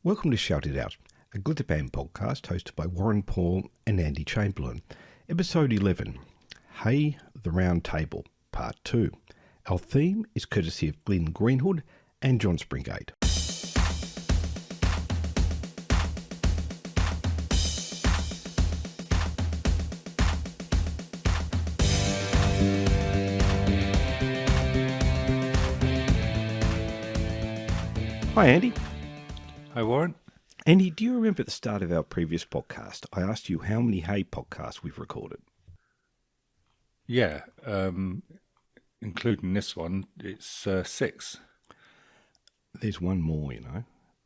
Welcome to Shout It Out, a glitter band podcast hosted by Warren Paul and Andy Chamberlain. Episode 11, Hey, the Roundtable, Part 2. Our theme is courtesy of Glenn Greenhood and John Springate. Hi Andy. Hi Warren. Andy, do you remember at the start of our previous podcast, I asked you how many Hey podcasts we've recorded? Yeah, including this one, it's 6. There's one more,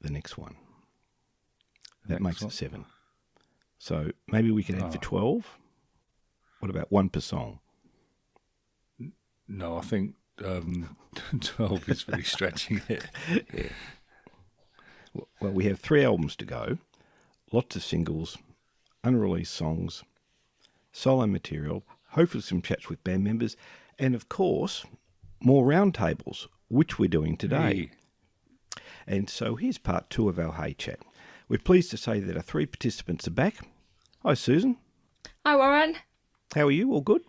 the next one. That makes it 7. So maybe we can add for 12? What about one per song? No, I think 12 is really stretching it. Yeah. Well, we have 3 albums to go, lots of singles, unreleased songs, solo material, hopefully some chats with band members, and of course, more roundtables, which we're doing today. Hey. And so here's part 2 of our Hey Chat. We're pleased to say that our 3 participants are back. Hi, Susan. Hi, Warren. How are you? All good?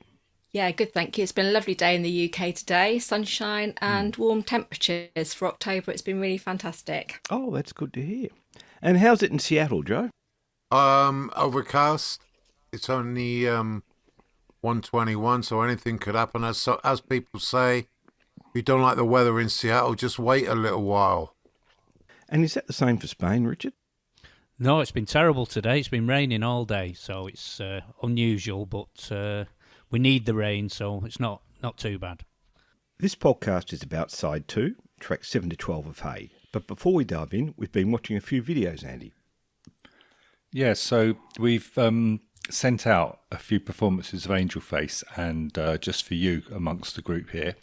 Yeah, good, thank you. It's been a lovely day in the UK today. Sunshine and warm temperatures for October. It's been really fantastic. Oh, that's good to hear. And how's it in Seattle, Joe? Overcast. It's only 121, so anything could happen. As people say, if you don't like the weather in Seattle, just wait a little while. And is that the same for Spain, Richard? No, it's been terrible today. It's been raining all day, so it's unusual, but we need the rain, so it's not too bad. This podcast is about side 2, tracks 7 to 12 of Hey. But before we dive in, we've been watching a few videos, Andy. Yeah, so we've sent out a few performances of Angel Face and Just For You amongst the group here.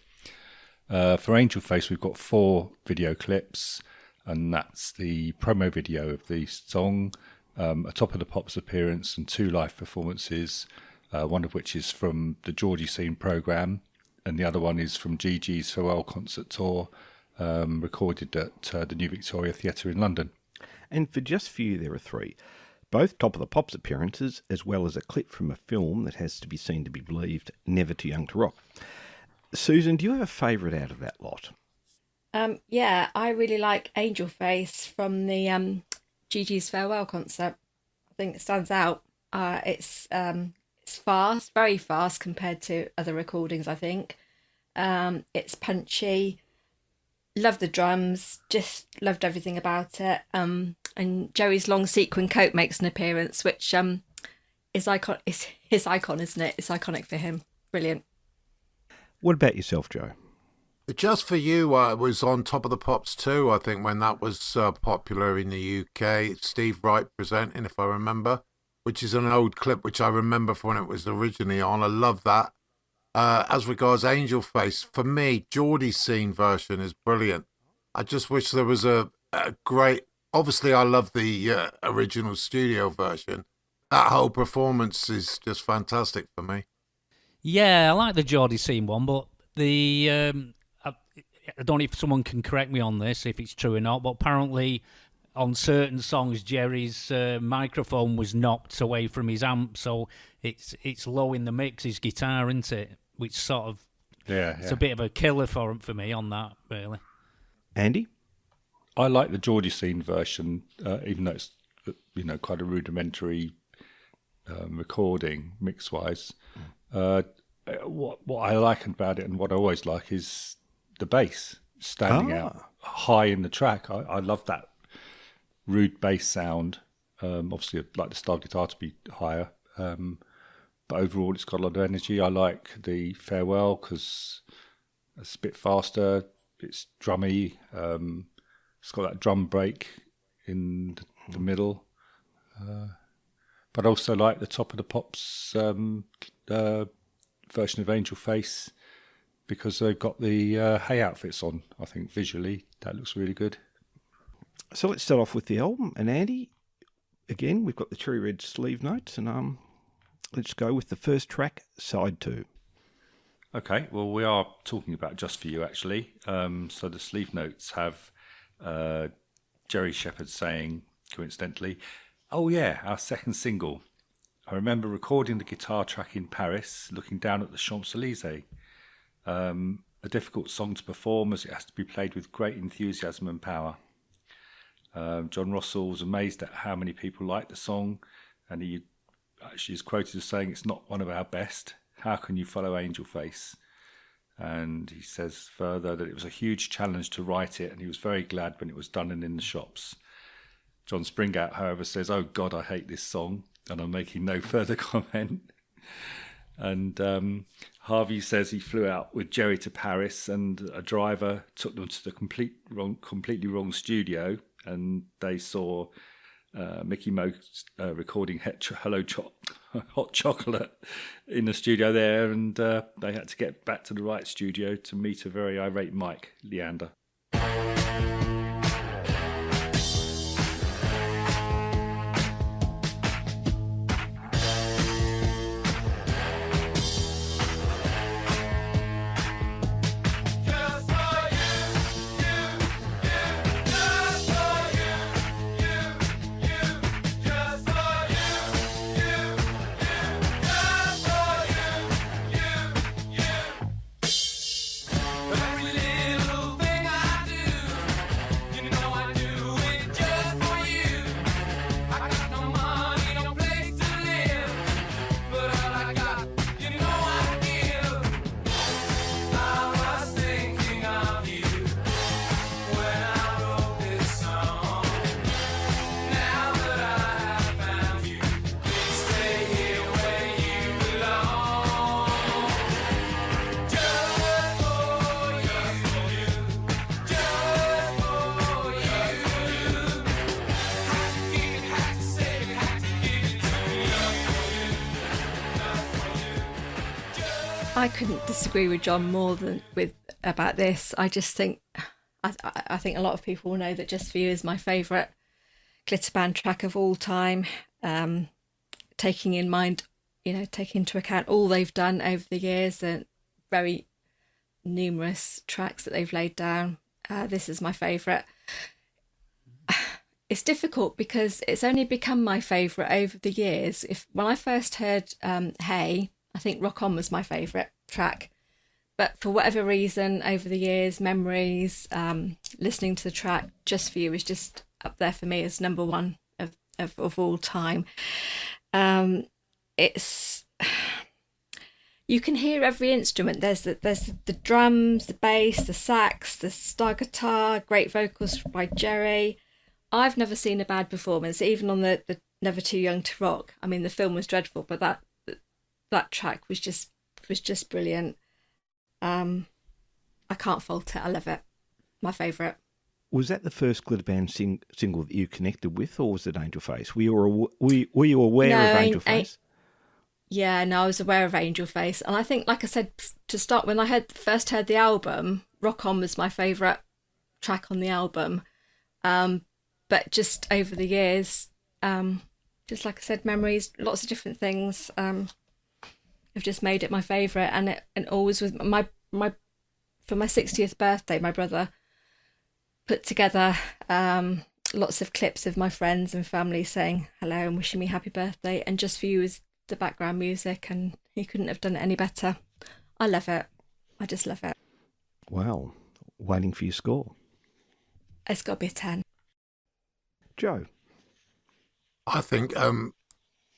For Angel Face, we've got 4 video clips, and that's the promo video of the song, a Top of the Pops appearance and 2 live performances, one of which is from the Geordie Scene programme, and the other one is from Gigi's farewell concert tour, recorded at the New Victoria Theatre in London. And for Just For You, there are 3. Both Top of the Pops appearances, as well as a clip from a film that has to be seen to be believed, Never Too Young to Rock. Susan, do you have a favourite out of that lot? Yeah, I really like Angel Face from the Gigi's farewell concert. I think it stands out. It's fast, very fast compared to other recordings, I think. It's punchy. Love the drums, just loved everything about it. And Joey's long sequin coat makes an appearance, which is his icon, isn't it? It's iconic for him. Brilliant. What about yourself, Joe? Just For You was on Top of the Pops too, I think, when that was popular in the UK. Steve Wright presenting, if I remember, which is an old clip which I remember from when it was originally on. I love that. As regards Angel Face, for me, Geordie Scene version is brilliant. I just wish there was a great... Obviously, I love the original studio version. That whole performance is just fantastic for me. Yeah, I like the Geordie Scene one, but the... I don't know if someone can correct me on this, if it's true or not, but apparently on certain songs, Jerry's microphone was knocked away from his amp, so it's low in the mix, his guitar, isn't it? Which sort of... Yeah. It's a bit of a killer for me on that, really. Andy? I like the Geordie Scene version, even though it's quite a rudimentary recording mix-wise. What I like about it and what I always like is the bass standing out high in the track. I love that rude bass sound. Obviously, I'd like the style guitar to be higher, but overall, it's got a lot of energy. I like the farewell because it's a bit faster. It's drummy. It's got that drum break in the middle. But I also like the Top of the Pops version of Angel Face because they've got the Hey outfits on. I think visually that looks really good. So let's start off with the album. And Andy, again, we've got the cherry red sleeve notes, and let's go with the first track, side 2. Okay, well, we are talking about Just For You, actually. So the sleeve notes have Jerry Shepherd saying, coincidentally, "Oh yeah, our second single. I remember recording the guitar track in Paris, looking down at the Champs-Élysées. A difficult song to perform as it has to be played with great enthusiasm and power. John Russell was amazed at how many people liked the song, and he actually is quoted as saying, 'It's not one of our best. How can you follow Angel Face?' And he says further that it was a huge challenge to write it, and he was very glad when it was done and in the shops. John Springout, however, says, 'Oh God, I hate this song,' and I'm making no further comment." And Harvey says he flew out with Jerry to Paris, and a driver took them to the completely wrong studio, and they saw Mickey Mo recording Hot Chocolate in the studio there, and they had to get back to the right studio to meet a very irate Mike Leander. I couldn't disagree with John more than about this. I just think, I think a lot of people will know that Just For You is my favourite glitter band track of all time. Taking into account all they've done over the years and very numerous tracks that they've laid down. This is my favourite. It's difficult because it's only become my favourite over the years. When I first heard Hey, I think Rock On was my favourite track. But for whatever reason, over the years, memories, listening to the track, Just For You is just up there for me as number one of all time. It's... You can hear every instrument. There's the drums, the bass, the sax, the star guitar, great vocals by Jerry. I've never seen a bad performance, even on the Never Too Young to Rock. I mean, the film was dreadful, but that track was just brilliant. I can't fault it. I love it. My favourite. Was that the first glitter band single that you connected with, or was it Angel Face? Were you aware of Angel Face? Yeah, no, I was aware of Angel Face, and I think, like I said to start, when I first heard the album, Rock On was my favourite track on the album. But just over the years, just like I said, memories, lots of different things have just made it my favourite. And always with for my 60th birthday, my brother put together lots of clips of my friends and family saying hello and wishing me happy birthday. And Just For You was the background music, and he couldn't have done it any better. I love it. I just love it. Wow. Waiting for your score. It's got to be a 10. Joe? I think I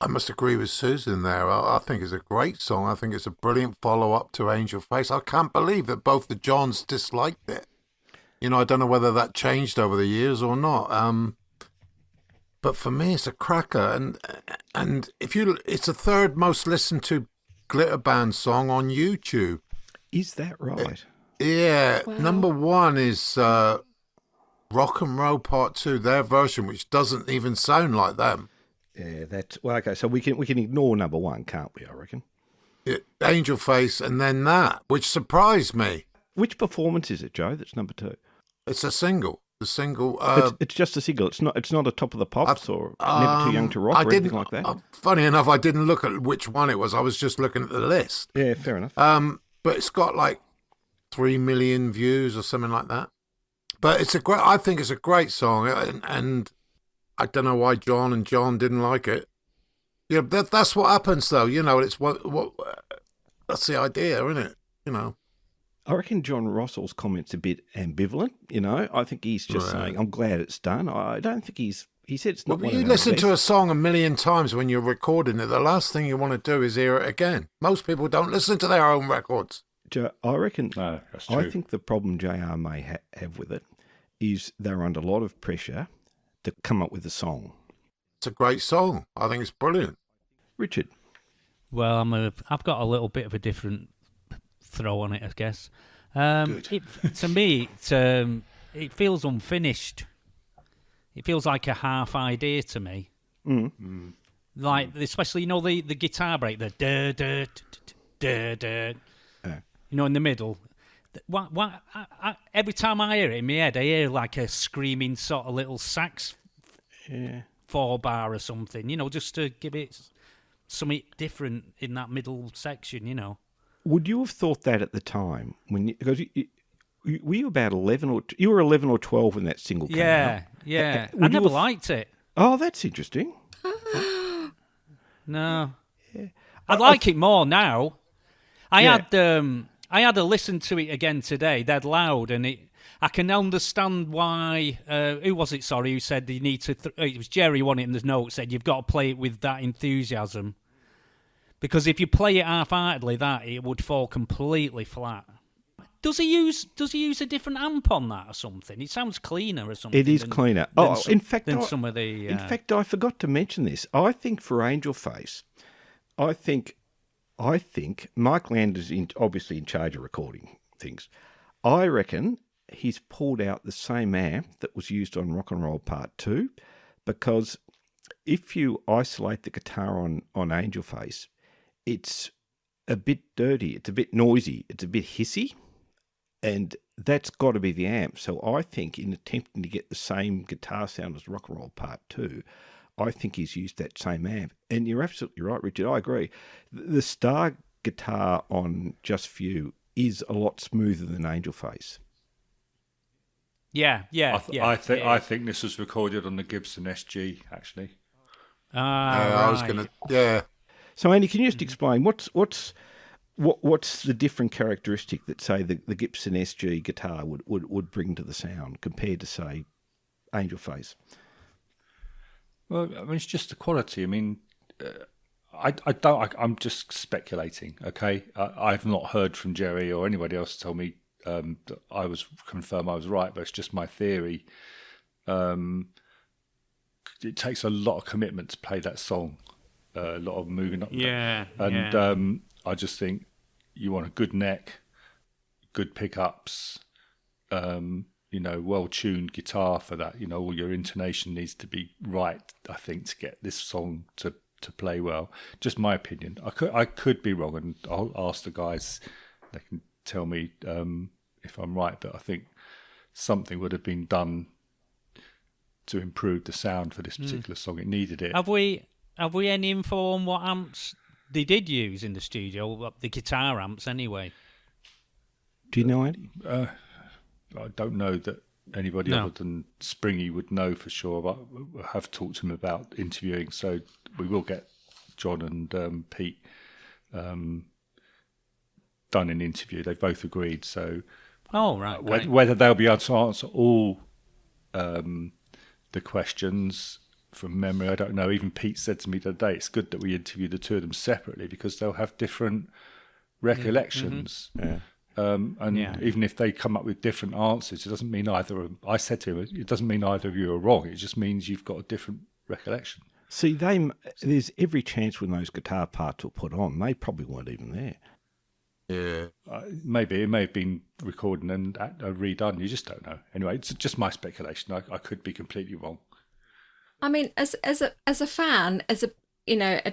must agree with Susan there. I think it's a great song. I think it's a brilliant follow-up to Angel Face. I can't believe that both the Johns disliked it. You know, I don't know whether that changed over the years or not. But for me, it's a cracker. And it's the third most listened to glitter band song on YouTube. Is that right? Yeah. Wow. Number one is Rock and Roll Part 2, their version, which doesn't even sound like them. Yeah, okay. So we can ignore number one, can't we? I reckon. Angel Face, and then that, which surprised me. Which performance is it, Joe? That's number two. It's a single. The single. It's just a single. It's not a Top of the Pops or Never Too Young to Rock or anything like that. Funny enough, I didn't look at which one it was. I was just looking at the list. Yeah, fair enough. But it's got like 3 million views or something like that. But I think it's a great song, and I don't know why John and John didn't like it. Yeah, that's what happens, though. It's what that's the idea, isn't it? I reckon John Russell's comment's a bit ambivalent. I think he's just saying, "I'm glad it's done." I don't think he said it's not. Well, one you of our listen to a best. song a million times when you're recording it. The last thing you want to do is hear it again. Most people don't listen to their own records. I reckon. No, that's true. I think the problem JR may have with it is they're under a lot of pressure to come up with a song. It's a great song. I think it's brilliant. Richard, Well, I've got a little bit of a different throw on it, I guess. To me, it feels unfinished. It feels like a half idea to me. Like, especially, the guitar break, the da da da da, in the middle. Every time I hear it in my head, I hear like a screaming sort of little sax 4-bar or something, just to give it something different in that middle section, would you have thought that at the time because were you about 11 or you were 11 or 12 when that single came out? Yeah. Would I you never have- liked it. Oh, that's interesting. No. I'd like it more now. I had a listen to it again today, dead loud, and I can understand why. Who was it? Sorry, who said you need to? It was Jerry, wasn't it? In the note said you've got to play it with that enthusiasm, because if you play it half-heartedly, it would fall completely flat. Does he use a different amp on that or something? It sounds cleaner or something. It is cleaner. In fact, some of the. In fact, I forgot to mention this. I think for Angel Face, I think Mike Lander's obviously in charge of recording things. I reckon he's pulled out the same amp that was used on Rock and Roll Part 2, because if you isolate the guitar on Angel Face, it's a bit dirty, it's a bit noisy, it's a bit hissy, and that's got to be the amp. So I think in attempting to get the same guitar sound as Rock and Roll Part 2, I think he's used that same amp. And you're absolutely right, Richard, I agree. The Star guitar on Just For You is a lot smoother than Angel Face. Yeah. I think this was recorded on the Gibson SG, actually. I was going to, yeah. So Andy, can you just explain what's the different characteristic that, say, the Gibson SG guitar would bring to the sound compared to, say, Angel Face? Well, I mean, it's just the quality. I mean, I'm just speculating. Okay, I've not heard from Jerry or anybody else tell me that confirm I was right, but it's just my theory. It takes a lot of commitment to play that song, a lot of moving up. I just think you want a good neck, good pickups, well-tuned guitar for that. All your intonation needs to be right, I think, to get this song to play well. Just my opinion. I could be wrong, and I'll ask the guys. They can tell me if I'm right, but I think something would have been done to improve the sound for this particular song. It needed it. Have we any info on what amps they did use in the studio? The guitar amps, anyway. Do you know, Andy? I don't know that anybody other than Springy would know for sure. But I have talked to him about interviewing, so we will get John and Pete done an interview. They both agreed. So, whether they'll be able to answer all the questions from memory, I don't know. Even Pete said to me the other day, it's good that we interview the two of them separately because they'll have different recollections. Even if they come up with different answers, it doesn't mean I said to him, it doesn't mean either of you are wrong. It just means you've got a different recollection. See, there's every chance when those guitar parts were put on, they probably weren't even there. Yeah. Maybe it may have been recorded and redone. You just don't know. Anyway, it's just my speculation. I could be completely wrong. I mean, as a fan,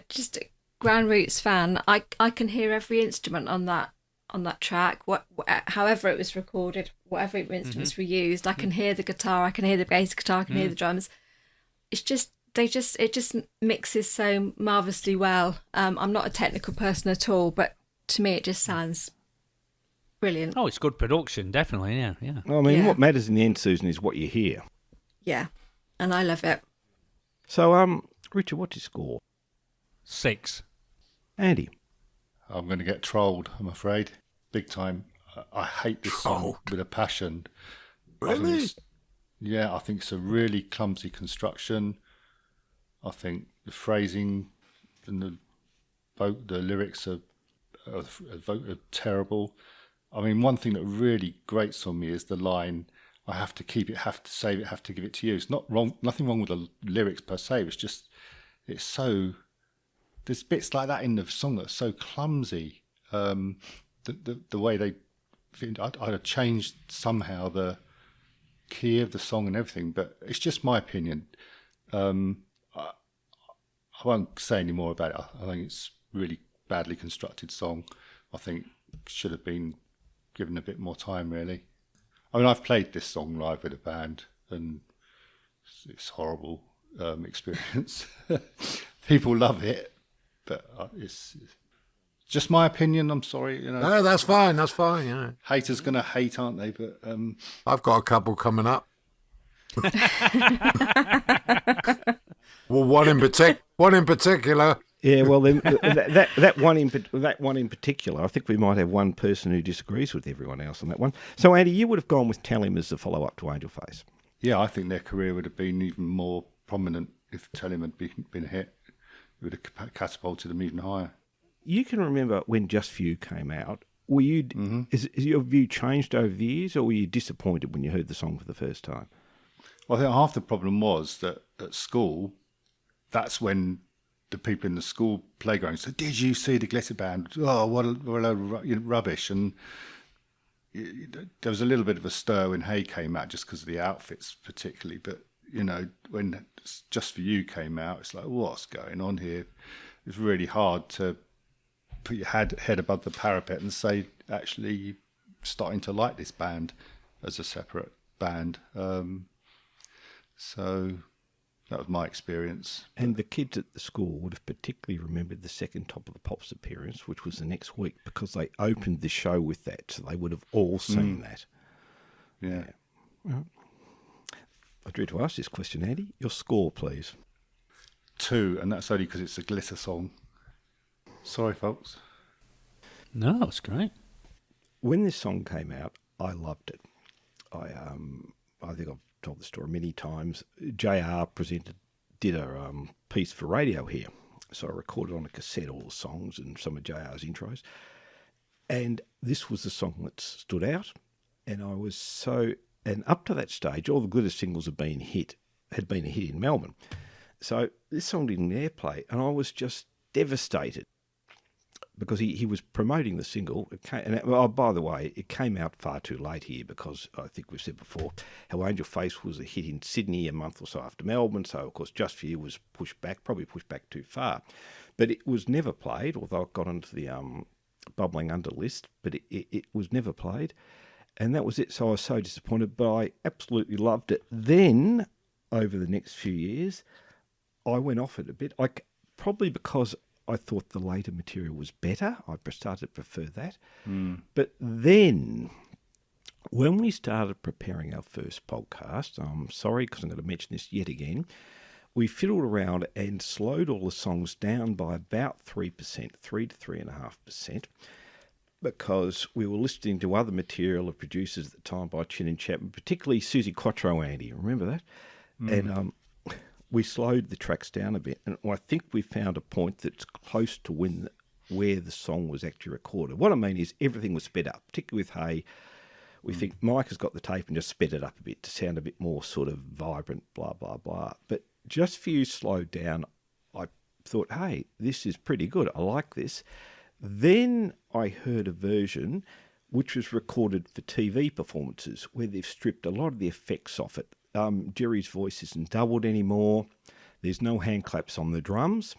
just a Grand Roots fan, I can hear every instrument on that track. However it was recorded, whatever instruments were used, I can hear the guitar, I can hear the bass guitar, I can hear the drums. It's just it just mixes so marvelously well. I'm not a technical person at all, but to me it just sounds Brilliant. Oh, it's good production, definitely. Yeah, yeah. I mean, Yeah. what matters in the end, Susan, is what you hear. Yeah. And I love it. So, Richard, what's your score? 6. Andy? I'm going to get trolled, I'm afraid. Big time. I hate this song Trolled? with a passion. Really? I think it's a really clumsy construction. I think the phrasing and the lyrics are terrible. I mean, one thing that really grates on me is the line, I have to keep it, have to save it, have to give it to you. It's not wrong, nothing wrong with the lyrics per se. It's just, it's so, there's bits like that in the song that's so clumsy. The way they, I'd have changed somehow the key of the song and everything, but it's just my opinion. I won't say any more about it. I think it's really badly constructed song. I think should have been given a bit more time, really. I mean, I've played this song live with a band, and it's horrible experience. People love it, but it's just my opinion. I'm sorry, No, that's fine. That's fine. Yeah, haters gonna hate, aren't they? But I've got a couple coming up. Well, one in particular. Yeah, well, then that one in particular, I think we might have one person who disagrees with everyone else on that one. So, Andy, you would have gone with Tell Him as the follow-up to Angel Face. yeah, I think their career would have been even more prominent if Tell Him had been a hit. It would have catapulted them even higher. You can remember when Just For You came out. Were you? Is your view changed over the years, or were you disappointed when you heard the song for the first time? Well, I think half the problem was that at school, that's when the people in the school playground said, "Did you see the Glitter Band? Oh, what a load of rubbish!" And there was a little bit of a stir when Hey came out, just because of the outfits, particularly. But when Just For You came out, it's like, what's going on here? It's really hard to put your head above the parapet and say, actually, you're starting to like this band as a separate band. So that was my experience. And the kids at the school would have particularly remembered the second Top of the Pops appearance, which was the next week, because they opened the show with that, so they would have all seen that. Yeah. Well, I drew to ask this question, Andy. Your score, please. 2, and that's only because it's a glitter song. Sorry, folks. No, that's great. When this song came out, I loved it. I think I've told the story many times. JR did a piece for radio here, so I recorded on a cassette all the songs and some of JR's intros, and this was the song that stood out. And I was and up to that stage, all the glitter singles had been a hit in Melbourne. So this song didn't airplay, and I was just devastated because he was promoting the single. By the way, it came out far too late here because I think we've said before how Angel Face was a hit in Sydney a month or so after Melbourne. So, of course, Just For You was probably pushed back too far. But it was never played, although it got onto the bubbling under list, but it was never played. And that was it. So I was so disappointed, but I absolutely loved it. Then, over the next few years, I went off it a bit. Probably because I thought the later material was better. I started to prefer that. But then, when we started preparing our first podcast, I'm sorry because I'm going to mention this yet again, we fiddled around and slowed all the songs down by about 3%, 3 to 3.5%, because we were listening to other material of producers at the time by Chin and Chapman, particularly Susie Quattro, Andy. Remember that? And we slowed the tracks down a bit, and I think we found a point that's close to where the song was actually recorded. What I mean is everything was sped up, particularly with Hey. We think Mike has got the tape and just sped it up a bit to sound a bit more sort of vibrant, blah, blah, blah. But Just For You slowed down. I thought, hey, this is pretty good. I like this. Then I heard a version which was recorded for TV performances where they've stripped a lot of the effects off it. Jerry's voice isn't doubled anymore. There's no hand claps on the drums.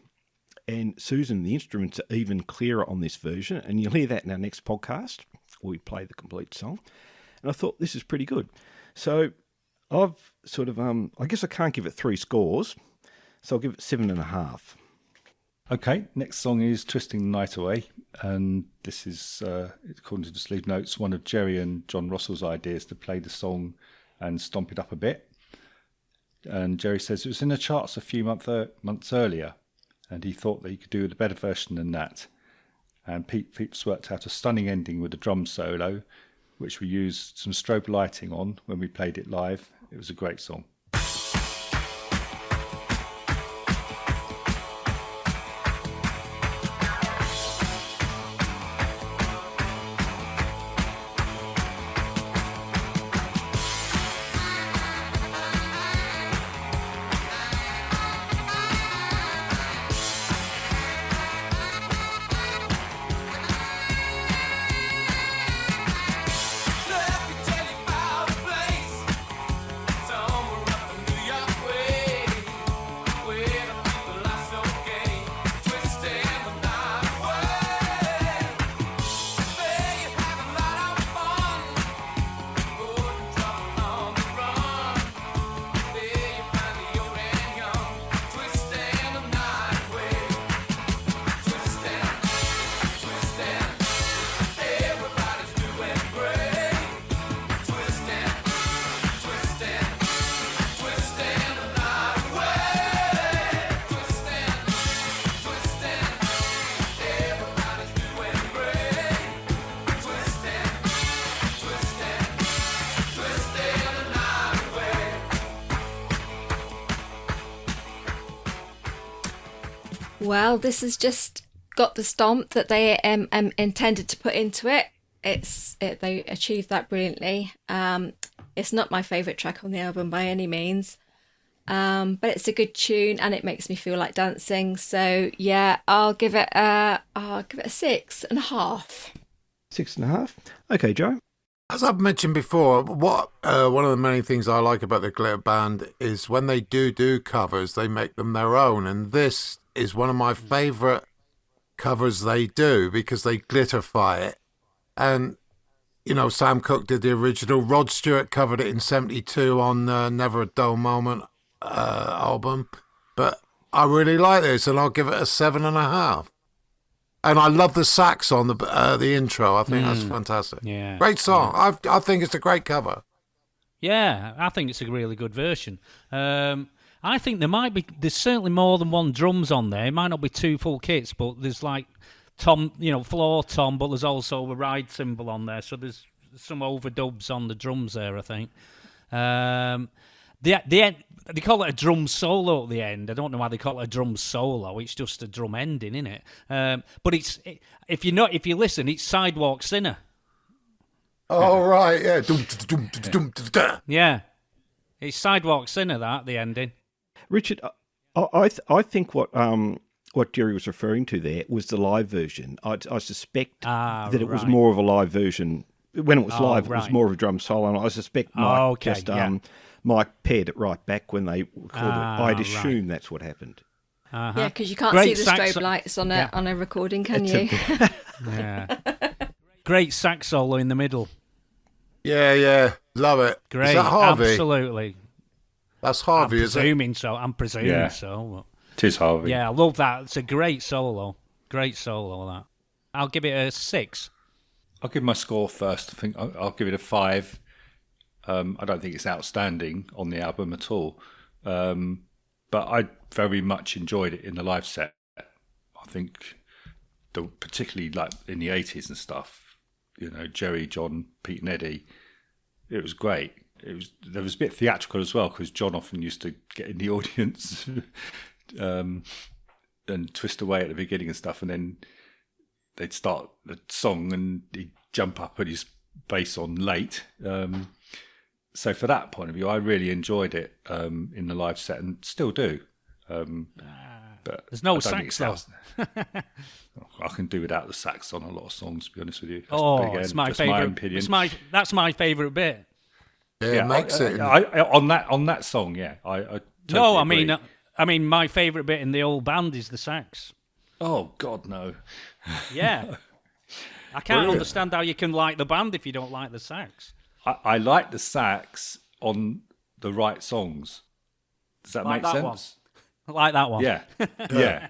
And Susan, the instruments are even clearer on this version. And you'll hear that in our next podcast where we play the complete song. And I thought, this is pretty good. So I've sort of, I guess I can't give it 3 scores. So I'll give it 7.5. Okay, next song is Twisting the Night Away, and this is, according to the sleeve notes, one of Jerry and John Russell's ideas to play the song and stomp it up a bit. And Jerry says it was in the charts a few months earlier, and he thought that he could do a better version than that. And Pete's worked out a stunning ending with a drum solo, which we used some strobe lighting on when we played it live. It was a great song. Well, this has just got the stomp that they intended to put into it. They achieved that brilliantly. It's not my favourite track on the album by any means, but it's a good tune and it makes me feel like dancing. So yeah, I'll give it a 6.5. 6.5. Okay, Joe. As I've mentioned before, what one of the many things I like about the Glitter Band is when they do covers, they make them their own, and this is one of my favourite covers they do because they glitterify it. And, you know, Sam Cooke did the original. Rod Stewart covered it in 72 on Never a Dull Moment album. But I really like this, and I'll give it a 7.5. And I love the sax on the intro. I think that's fantastic. Yeah. Great song. I think it's a great cover. Yeah, I think it's a really good version. I think there's certainly more than one drums on there. It might not be 2 full kits, but there's like tom, floor tom, but there's also a ride cymbal on there. So there's some overdubs on the drums there, I think. They call it a drum solo at the end. I don't know why they call it a drum solo. It's just a drum ending, isn't it? But if you listen, it's Sidewalk Sinner. Oh, right, yeah. Yeah. It's Sidewalk Sinner, that, the ending. Richard, I think what Jerry was referring to there was the live version. I suspect that it was more of a live version. When it was live, it was more of a drum solo, and I suspect Mike paired it right back when they recorded it. I'd assume that's what happened. Uh-huh. Yeah, because you can't see the strobe lights on a recording, can you? Yeah. Great sax solo in the middle. Yeah, love it. Great, is that Harvey? Absolutely. That's Harvey, is it? I'm presuming so. It is Harvey. Yeah, I love that. It's a great solo. Great solo, that. I'll give it a 6. I'll give my score first. I think I'll give it a 5. I don't think it's outstanding on the album at all. But I very much enjoyed it in the live set. I think, particularly like in the 80s and stuff, Jerry, John, Pete and Eddie, it was great. There was a bit theatrical as well because John often used to get in the audience and twist away at the beginning and stuff, and then they'd start the song and he'd jump up and his bass on late. So for that point of view, I really enjoyed it in the live set and still do. But there's no sax though. I can do without the sax on a lot of songs, to be honest with you. It's my favourite. My opinion. That's my favourite bit. Yeah, it makes it. On that song, yeah. I totally agree. I mean, my favourite bit in the old band is the sax. Oh God, no. Yeah, I can't understand how you can like the band if you don't like the sax. I like the sax on the right songs. Does that make sense? I like that one. Yeah, yeah.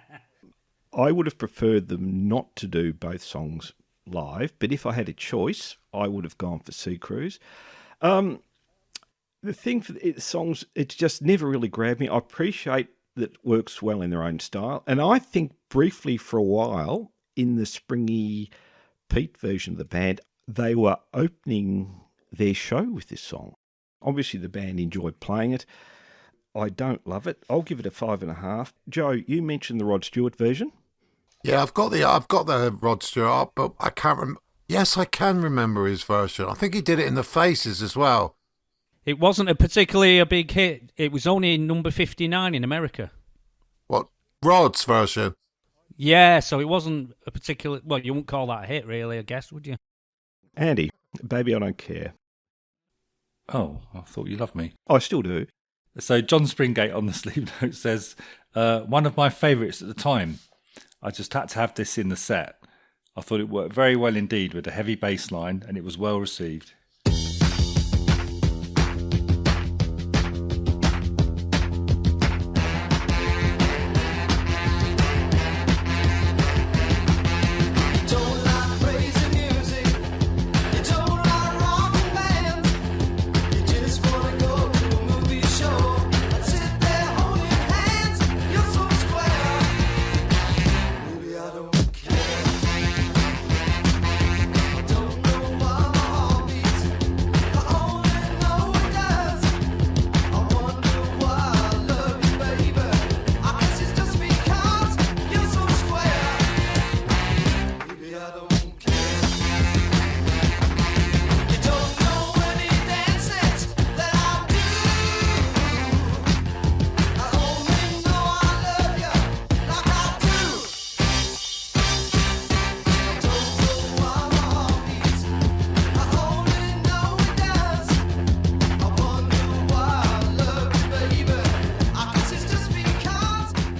I would have preferred them not to do both songs live, but if I had a choice, I would have gone for Sea Cruise. The thing for the songs, it's just never really grabbed me. I appreciate that it works well in their own style. And I think briefly for a while in the springy Pete version of the band, they were opening their show with this song. Obviously, the band enjoyed playing it. I don't love it. I'll give it a 5.5. Joe, you mentioned the Rod Stewart version. Yeah, I've got the Rod Stewart, but I can't remember. Yes, I can remember his version. I think he did it in the Faces as well. It wasn't particularly a big hit. It was only number 59 in America. What, Rod's version? Yeah, so it wasn't a particular... Well, you wouldn't call that a hit, really, I guess, would you? Andy, Baby I Don't Care. Oh, I thought you loved me. I still do. So John Springate on the sleeve note says, one of my favourites at the time. I just had to have this in the set. I thought it worked very well indeed with a heavy bass line, and it was well received.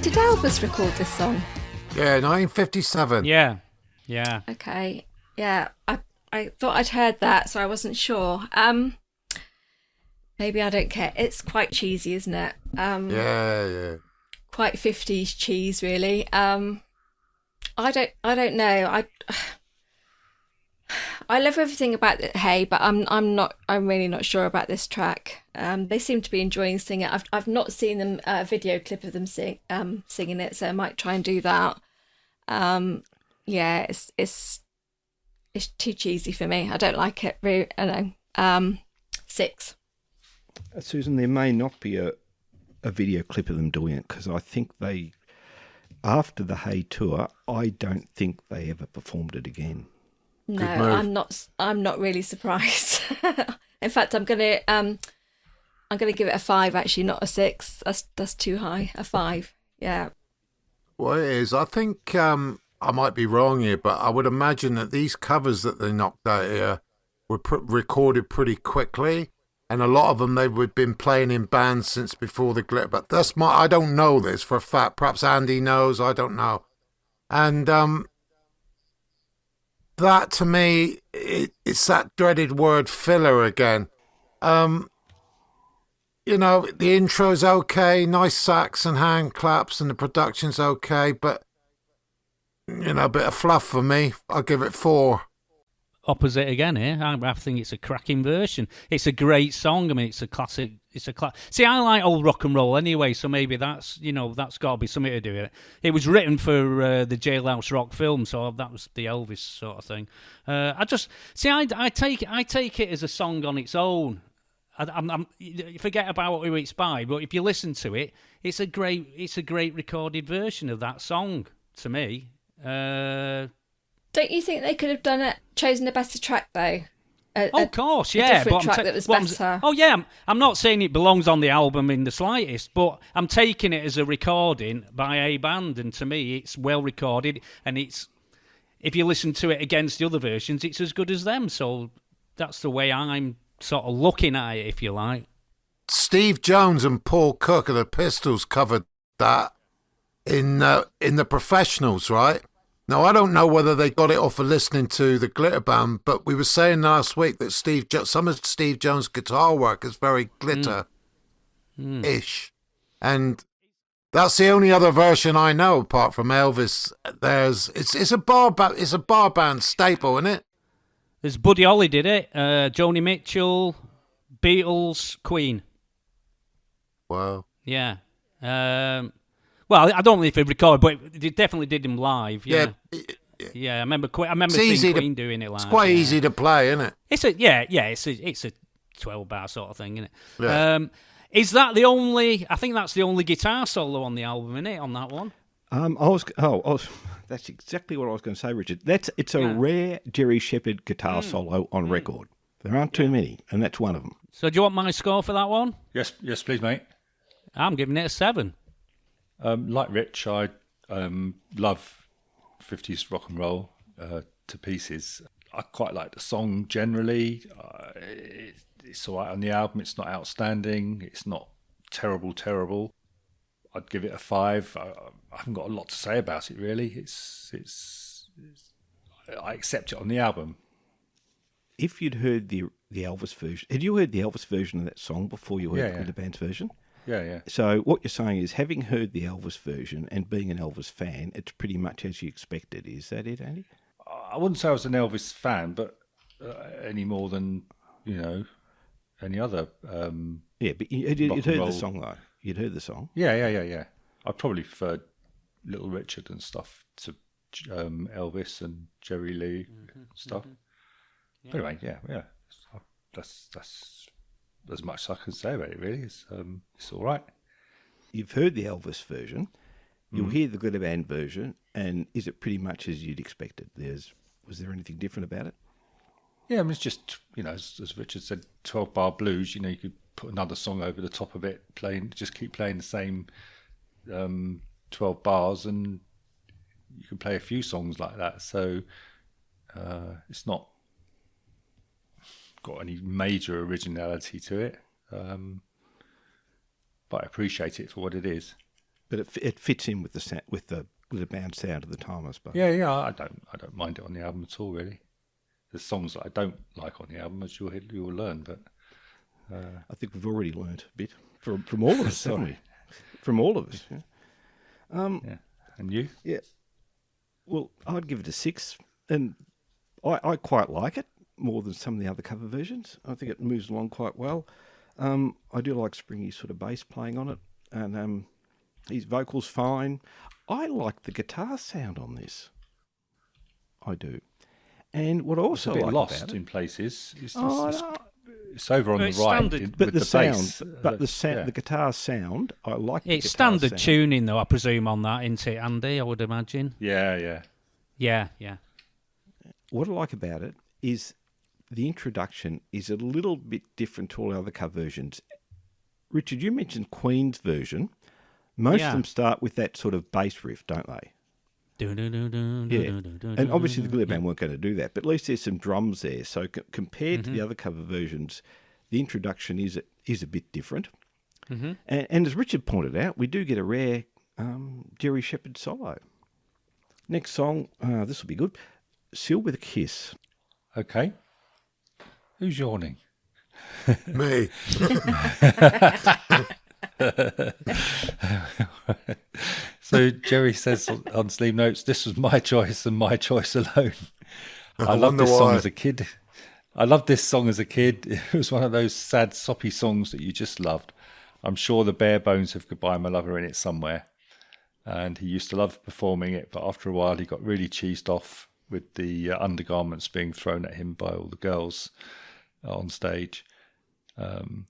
Did Elvis record this song? Yeah, 1957. Yeah. Okay. Yeah, I thought I'd heard that, so I wasn't sure. Maybe I don't care. It's quite cheesy, isn't it? Yeah. Quite 50s cheese, really. I don't know. I love everything about it, Hey, but I'm really not sure about this track. They seem to be enjoying singing it. I've not seen them a video clip of them singing it, so I might try and do that. Yeah, it's too cheesy for me. I don't like it. Really, I know. 6. Susan, there may not be a video clip of them doing it, because I think they, after the Hey tour, I don't think they ever performed it again. No, I'm not really surprised. In fact, I'm gonna give it a 5. Actually, not a 6. That's too high. A 5. Yeah. Well, it is. I think I might be wrong here, but I would imagine that these covers that they knocked out here were recorded pretty quickly, and a lot of them they've been playing in bands since before the Glitter. But I don't know this for a fact. Perhaps Andy knows. I don't know. And that to me, it's that dreaded word filler again. You know, the intro's okay, nice sax and hand claps, and the production's okay, but, you know, a bit of fluff for me. I'll give it 4. Opposite again here. I think it's a cracking version. It's a great song. I mean, it's a classic. See, I like old rock and roll anyway, so maybe that's got to be something to do with it. It was written for the Jailhouse Rock film, so that was the Elvis sort of thing. I take it as a song on its own. Forget about who it's by, but if you listen to it, it's a great recorded version of that song to me. Don't you think they could have chosen a better track though? Of course, yeah. A different track that was better. I'm not saying it belongs on the album in the slightest, but I'm taking it as a recording by a band, and to me, it's well recorded, and if you listen to it against the other versions, it's as good as them. So that's the way I'm sort of looking at it, if you like. Steve Jones and Paul Cook of the Pistols covered that in the Professionals, right? Now, I don't know whether they got it off of listening to the Glitter Band, but we were saying last week that some of Steve Jones' guitar work is very glitter-ish. And That's the only other version I know apart from Elvis. It's a bar band staple, isn't it? There's Buddy Holly did it. Joni Mitchell, Beatles, Queen. Wow. Yeah. Well, I don't know if they recorded, but they definitely did them live. Yeah. Yeah, I remember seeing Queen doing it live. It's quite easy to play, isn't it? It's a 12-bar sort of thing, isn't it? Yeah. Is that the only? I think that's the only guitar solo on the album, isn't it? On that one. That's exactly what I was going to say, Richard. It's a rare Jerry Shepherd guitar solo on record. There aren't too many, and that's one of them. So, do you want my score for that one? Yes, please, mate. I'm giving it a 7. Like Rich, I love 50s rock and roll to pieces. I quite like the song generally. It's all right on the album. It's not outstanding. It's not terrible. I'd give it a 5. I haven't got a lot to say about it really. I accept it on the album. If you'd heard the Elvis version, had you heard the Elvis version of that song before you heard the band's version? Yeah. So what you're saying is, having heard the Elvis version and being an Elvis fan, it's pretty much as you expected. Is that it, Andy? I wouldn't say I was an Elvis fan, but any more than any other. But you'd heard the song though. You'd heard the song. Yeah. I probably preferred Little Richard and stuff to Elvis and Jerry Lee stuff. Yeah. But anyway, yeah. That's as much as I can say about it. Really, it's all right. You've heard the Elvis version. You'll hear the Glitter Band version, and is it pretty much as you'd expected? Was there anything different about it? Yeah, I mean, it's just as Richard said, 12-bar blues. You could put another song over the top of it, just keep playing the same 12 bars, and you can play a few songs like that. So it's not got any major originality to it, but I appreciate it for what it is. But it fits in with the Glitter Band sound of the time, I suppose. Yeah. I don't mind it on the album at all, really. There's songs that I don't like on the album, as you'll learn, but I think we've already learned a bit from all of us, haven't we? From all of us. Yeah. Yeah. And you? Yeah. Well, I'd give it a 6, and I quite like it more than some of the other cover versions. I think it moves along quite well. I do like Springy's sort of bass playing on it, and his vocals fine. I like the guitar sound on this. I do. And what I also it's a bit like lost about it, in places. It's over on Well, the it's right standard, with the bass. the guitar sound, I like. It's the guitar standard sound. tuning, though, I presume, on that, isn't it, Andy? I would imagine. Yeah. Yeah. What I like about it is the introduction is a little bit different to all the other cover versions. Richard, you mentioned Queen's version. Most of them start with that sort of bass riff, don't they? Yeah, and obviously the Glitter Band weren't going to do that, but at least there's some drums there. So compared to the other cover versions, the introduction is a bit different. And as Richard pointed out, we do get a rare Jerry Shepherd solo. Next song, this will be good. Seal with a Kiss. Okay. Who's yawning? Me. So Jerry says on sleeve notes, "This was my choice and my choice alone." I loved this song as a kid. I loved this song as a kid. It was one of those sad, soppy songs that you just loved. I'm sure the Bare Bones have "Goodbye My Lover" in it somewhere, and he used to love performing it. But after a while, he got really cheesed off with the undergarments being thrown at him by all the girls on stage. And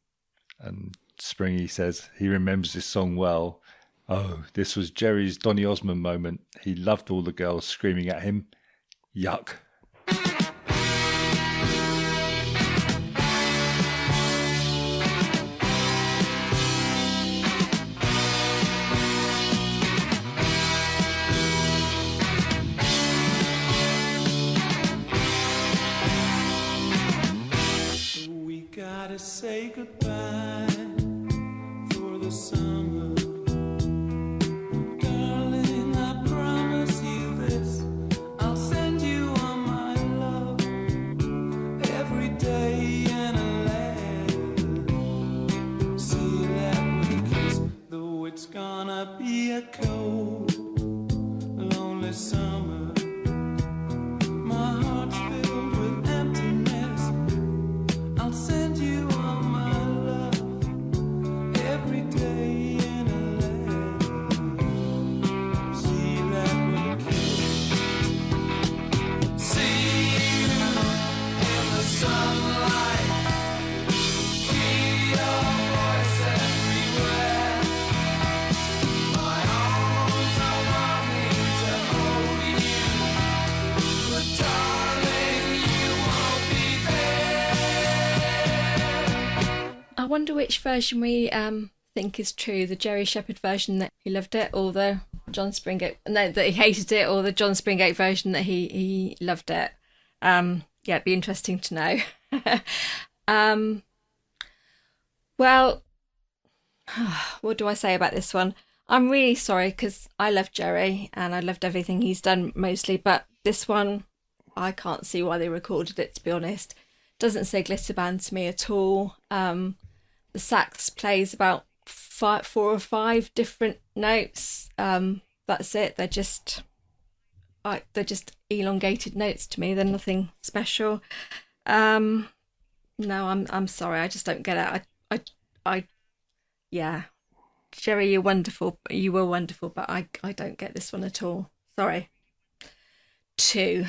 Springy says he remembers this song well. Oh, this was Jerry's Donny Osmond moment. He loved all the girls screaming at him, "Yuck." We gotta say goodbye for the summer. Darling, I promise you this. I'll send you all my love every day in a letter. See that with a kiss, though it's gone. gonna be a cold, lonely summer. My heart's filled with emptiness. I'll send you all my love every day in a letter. See that will kill. See you in the sunlight. Hear your voice everywhere. My arms are longing to hold you, but darling, you won't be there. I wonder which version we think is true, the Jerry Shepherd version that he loved it, or the John Springate, no, that he hated it, or the John Springate version that he loved it. Yeah, it'd be interesting to know. Well, what do I say about this one? I'm really sorry because I love Jerry and I loved everything he's done mostly, but this one, I can't see why they recorded it, to be honest. Doesn't say glitter band to me at all. The sax plays about 4 or 5 different notes. That's it. They're just elongated notes to me. They're nothing special. No, I'm sorry. I just don't get it. Yeah, Jerry, you're wonderful. You were wonderful, but I don't get this one at all. Sorry. 2.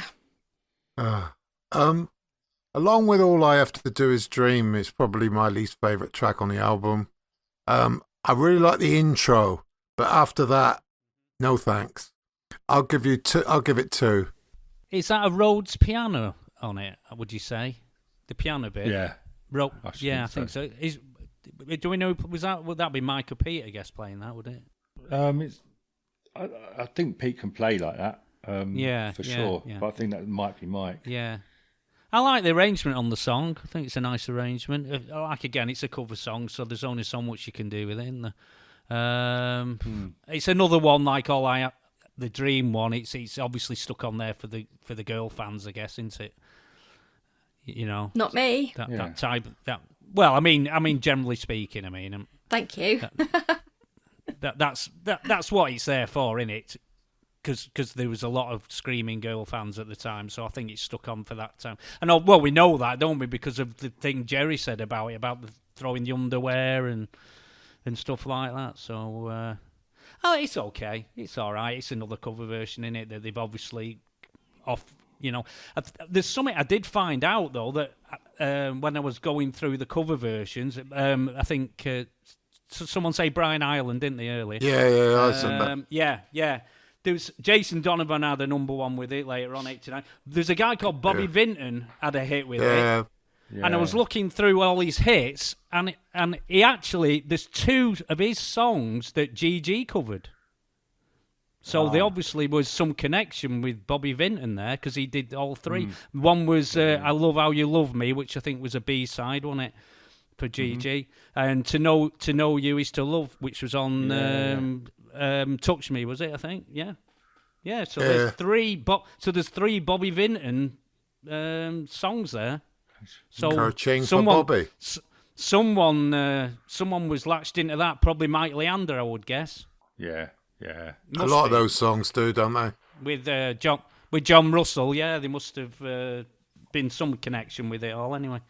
Along with All I Have to Do Is Dream, is probably my least favourite track on the album. I really like the intro, but after that, no thanks. I'll give it 2. Is that a Rhodes piano on it, would you say? The piano bit? Yeah. I think so. Do we know, would that be Mike or Pete, I guess, playing that, would it? I think Pete can play like that. For sure. Yeah. But I think that might be Mike. Yeah. I like the arrangement on the song. I think it's a nice arrangement. Again, it's a cover song, so there's only so much you can do with it, isn't there? It's another one like the Dream one. It's obviously stuck on there for the girl fans, I guess, isn't it? You know, Not me. That type. Well, I mean, generally speaking, Thank you. that's what it's there for, isn't it? Because there was a lot of screaming girl fans at the time, so I think it's stuck on for that time. And well, we know that, don't we? Because of the thing Jerry said about it, about throwing the underwear and stuff like that. So, it's okay. It's all right. It's another cover version in it that they've obviously off. You know, there's something I did find out though that when I was going through the cover versions, I think someone say Brian Ireland, didn't they, earlier? Yeah, I said that. Yeah. There was Jason Donovan had a number 1 with it later on, 89. There's a guy called Bobby Vinton had a hit with it. Yeah. And I was looking through all his hits, and he actually, there's 2 of his songs that GG covered. So there obviously was some connection with Bobby Vinton there, because he did all 3. One was I Love How You Love Me, which I think was a B-side, wasn't it, for GG? And To Know You Is To Love, which was on Touch Me, was it, I think? Yeah. So there's 3 there's 3 Bobby Vinton songs there. So Bobby. Someone was latched into that, probably Mike Leander, I would guess. Yeah. A lot of those songs do, don't they? With John Russell, yeah, there must have been some connection with it all anyway.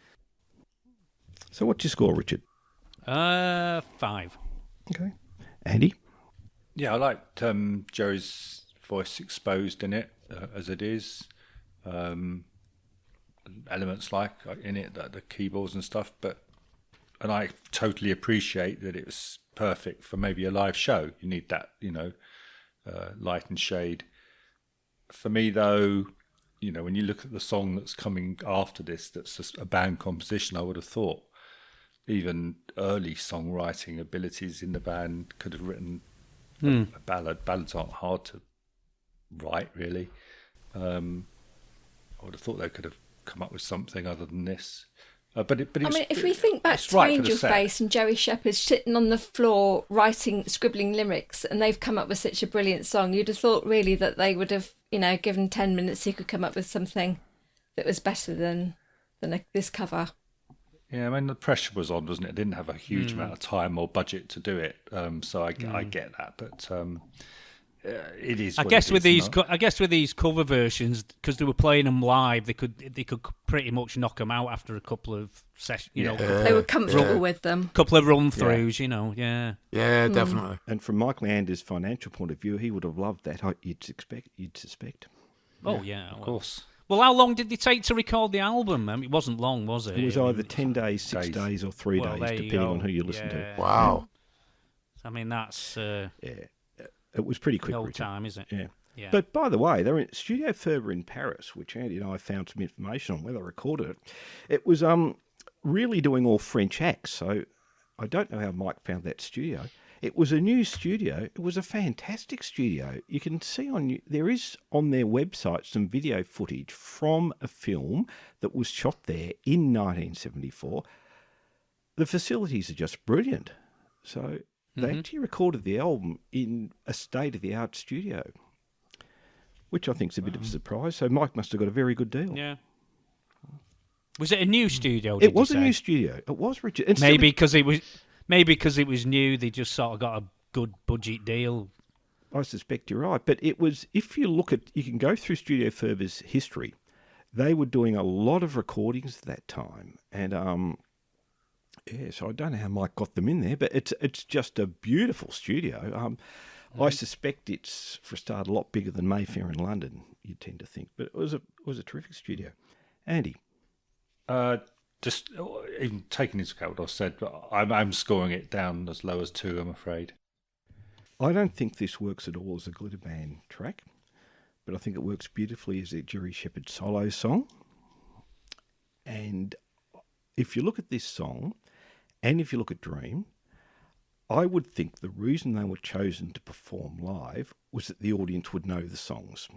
So what's your score, Richard? 5. Okay. Andy? Yeah, I liked Jerry's voice exposed in it as it is. Elements like in it, the keyboards and stuff, and I totally appreciate that it was perfect for maybe a live show. You need that, light and shade. For me, though, when you look at the song that's coming after this, that's just a band composition, I would have thought even early songwriting abilities in the band could have written a ballad. Ballads aren't hard to write, really. I would have thought they could have come up with something other than this. But if we think back to right Angel Face and Jerry Shepherd sitting on the floor scribbling lyrics, and they've come up with such a brilliant song, you'd have thought really that they would have, given 10 minutes, he could come up with something that was better than this cover. Yeah, I mean, the pressure was on, wasn't it? It didn't have a huge amount of time or budget to do it. So I get that. But it is. I what guess it with is, these, I guess with these cover versions, because they were playing them live, they could pretty much knock them out after a couple of sessions. You know, They were comfortable with them. couple of run throughs. You know, yeah. Yeah, definitely. And from Mike Leander's financial point of view, he would have loved that. You'd suspect. Oh yeah, of course. Well, how long did they take to record the album? I mean, it wasn't long, was it? It was either 10 days, 6 days, or 3 Well, there days, you depending go. on who you listen to. Wow. I mean, that's Yeah, it was pretty quick. no Richard. time, is it? Yeah. Yeah. But by the way, they're in Studio Ferber in Paris, which Andy and I found some information on where they recorded it. It was really doing all French acts, so I don't know how Mike found that studio. It was a new studio. It was a fantastic studio. You can see there is on their website some video footage from a film that was shot there in 1974. The facilities are just brilliant. So they actually recorded the album in a state-of-the-art studio, which I think is a bit of a surprise. So Mike must have got a very good deal. Yeah. Was it a new studio? It was a new studio. It was, Richard. And Maybe because it was new, they just sort of got a good budget deal. I suspect you're right. But it was, if you look at, you can go through Studio Ferber's history. They were doing a lot of recordings at that time. And, so I don't know how Mike got them in there, but it's just a beautiful studio. I suspect it's, for a start, a lot bigger than Mayfair in London, you'd tend to think. But it was a terrific studio. Andy? Just even taking into account what I said, but I'm scoring it down as low as 2, I'm afraid. I don't think this works at all as a glitter band track, but I think it works beautifully as a Jerry Shepherd solo song. And if you look at this song, and if you look at Dream, I would think the reason they were chosen to perform live was that the audience would know the songs.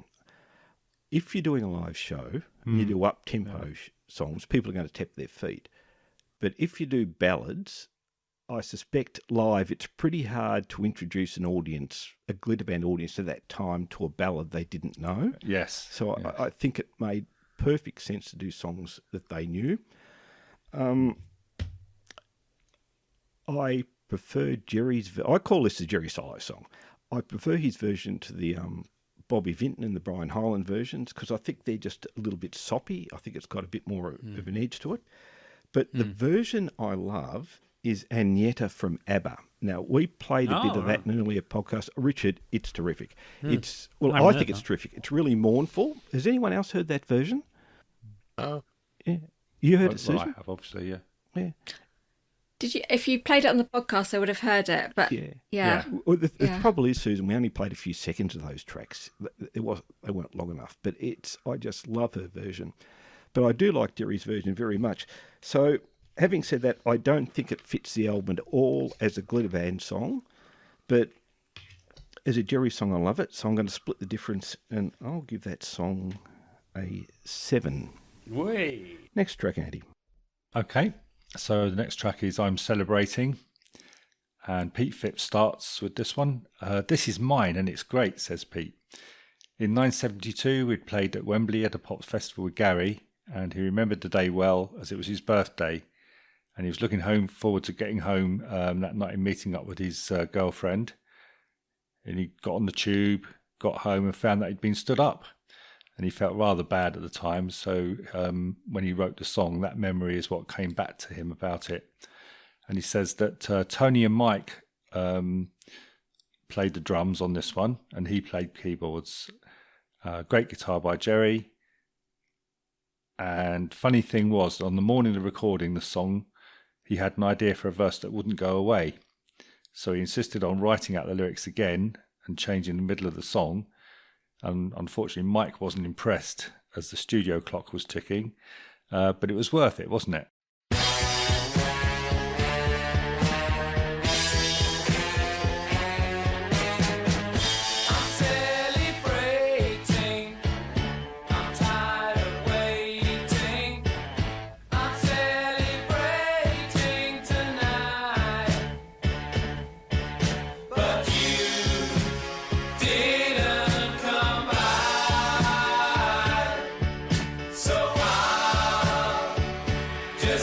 If you're doing a live show, and you do up-tempo songs, people are going to tap their feet. But if you do ballads, I suspect live it's pretty hard to introduce an audience, a glitter band audience at that time, to a ballad they didn't know. Yes. So yes. I think it made perfect sense to do songs that they knew. I prefer Jerry's... I call this the Jerry solo song. I prefer his version to the Bobby Vinton and the Brian Hyland versions because I think they're just a little bit soppy. I think it's got a bit more of an edge to it. But the version I love is Agneta from ABBA. Now, we played a bit of that in an earlier podcast. Richard, it's terrific. I think it's terrific. It's really mournful. Has anyone else heard that version? Oh. Yeah. You heard it, Susan? Well, I have, obviously, yeah. Yeah. Did you? If you played it on the podcast, I would have heard it. But yeah. Well, the trouble is, Susan, we only played a few seconds of those tracks. They weren't long enough. But I just love her version. But I do like Jerry's version very much. So, having said that, I don't think it fits the album at all as a glitter band song. But as a Jerry song, I love it. So I'm going to split the difference, and I'll give that song a 7. Whee! Next track, Andy. Okay. So the next track is I'm Celebrating, and Pete Phipps starts with this one. This is mine and it's great, says Pete. In 1972, we'd played at Wembley at a pop festival with Gary, and he remembered the day well as it was his birthday, and he was looking forward to getting home that night and meeting up with his girlfriend. And he got on the tube, got home and found that he'd been stood up. And he felt rather bad at the time, so when he wrote the song, that memory is what came back to him about it. And he says that Tony and Mike played the drums on this one, and he played keyboards. Great guitar by Jerry. And funny thing was, on the morning of recording the song, he had an idea for a verse that wouldn't go away. So he insisted on writing out the lyrics again and changing the middle of the song. And unfortunately, Mike wasn't impressed as the studio clock was ticking, but it was worth it, wasn't it? Just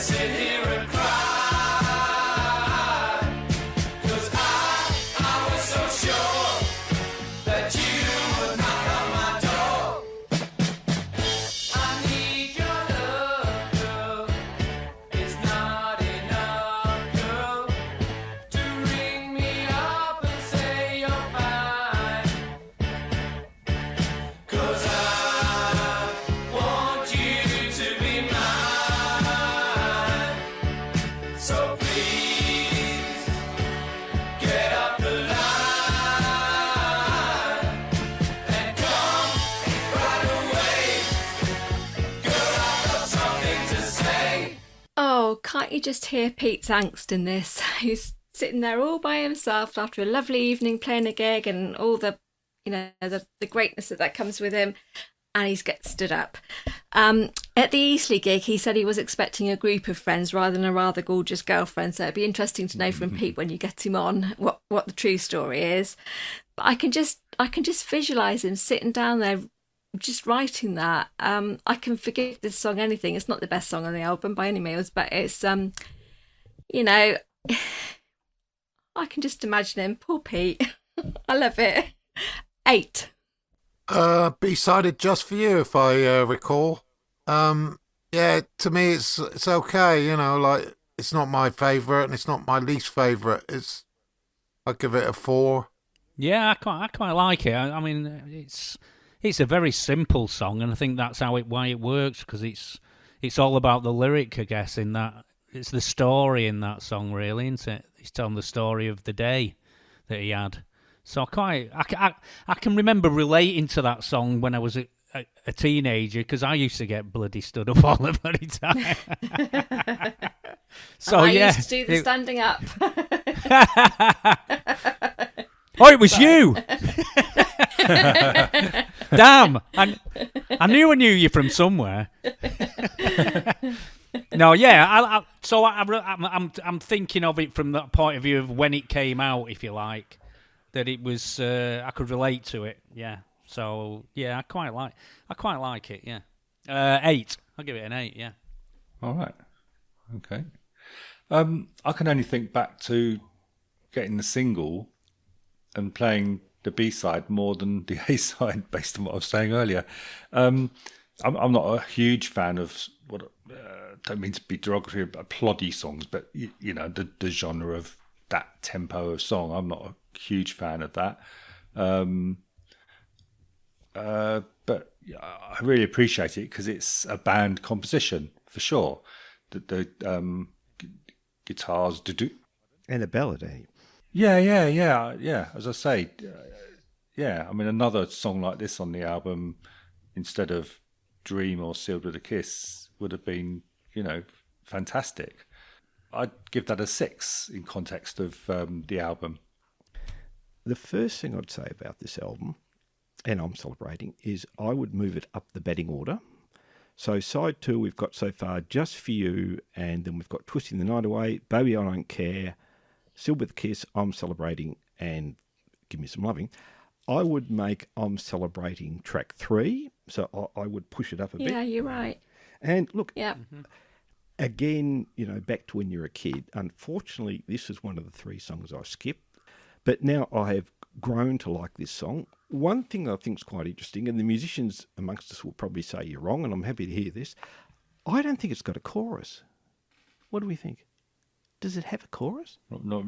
Can't you just hear Pete's angst in this? He's sitting there all by himself after a lovely evening playing a gig and all the, the greatness that comes with him, and he's get stood up. At the Eastleigh gig, he said he was expecting a group of friends rather than a rather gorgeous girlfriend. So it'd be interesting to know from Pete when you get him on what the true story is. But I can just visualise him sitting down there, just writing that. I can forgive this song anything. It's not the best song on the album by any means, but it's I can just imagine him. Poor Pete. I love it. 8. B-sided Just For You, if I recall. Yeah, to me it's okay, like it's not my favourite and it's not my least favourite. I'd give it a 4. Yeah, I quite like it. I mean, it's a very simple song, and I think that's why it works, because it's all about the lyric, I guess. In that, it's the story in that song, really, isn't it? He's telling the story of the day that he had. So I can remember relating to that song when I was a teenager, because I used to get bloody stood up all the bloody time. So I yeah, used to do the standing up. Oh, it was you! Damn! I knew you from somewhere. No, yeah. I'm thinking of it from that point of view of when it came out, if you like, that it was I could relate to it. Yeah. So yeah, I quite like it. Yeah. 8. I'll give it an 8. Yeah. All right. Okay. I can only think back to getting the single and playing the B-side more than the A-side, based on what I was saying earlier. I'm not a huge fan of what. Don't mean to be derogatory about ploddy songs, but the genre of that tempo of song. I'm not a huge fan of that. But I really appreciate it because it's a band composition for sure. The guitars do. And a ballad, eh? Yeah. As I say, I mean, another song like this on the album, instead of Dream or Sealed with a Kiss, would have been, fantastic. I'd give that a 6 in context of the album. The first thing I'd say about this album, and I'm celebrating, is I would move it up the batting order. So side 2, we've got so far Just For You, and then we've got Twisting the Night Away, Baby I Don't Care, Sealed with a Kiss, I'm Celebrating, and Give Me Some Loving. I would make I'm Celebrating track 3, so I would push it up a bit. Yeah, you're right. And look, Yeah. Again, back to when you're a kid, unfortunately, this is one of the 3 songs I skipped, but now I have grown to like this song. One thing I think is quite interesting, and the musicians amongst us will probably say you're wrong, and I'm happy to hear this, I don't think it's got a chorus. What do we think? Does it have a chorus? Not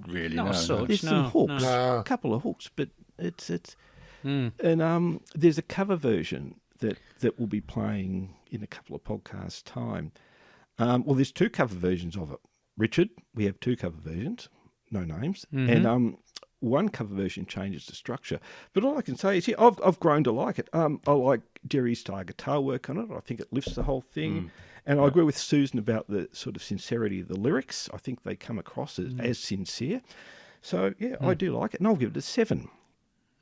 really. Not no. such. There's some hooks, a couple of hooks, but it's and there's a cover version that will be playing in a couple of podcasts' time. Well, there's 2 cover versions of it. Richard, we have 2 cover versions, no names, and one cover version changes the structure. But all I can say is, I've grown to like it. I like Jerry's star guitar work on it. I think it lifts the whole thing. And I agree with Susan about the sort of sincerity of the lyrics. I think they come across as sincere. So, yeah, I do like it. And I'll give it a 7.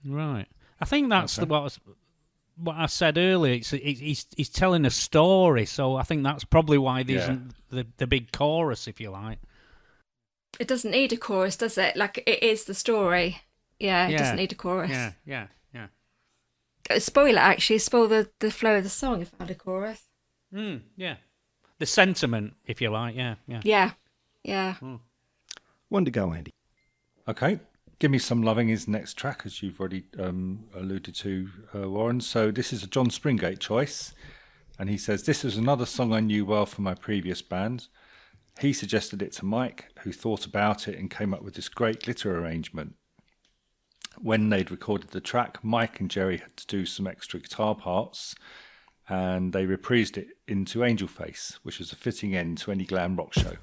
Right. I think that's what I said earlier. He's telling a story, so I think that's probably why there isn't the big chorus, if you like. It doesn't need a chorus, does it? Like, it is the story. Yeah, it doesn't need a chorus. Yeah. Spoiler, actually. Spoil the flow of the song if it had a chorus. Yeah. The sentiment, if you like, yeah. Yeah. One to go, Andy. Okay. Give Me Some Loving is next track, as you've already alluded to, Warren. So this is a John Springate choice. And he says, this is another song I knew well from my previous band. He suggested it to Mike, who thought about it and came up with this great glitter arrangement. When they'd recorded the track, Mike and Jerry had to do some extra guitar parts, and they reprised it into Angel Face, which was a fitting end to any glam rock show.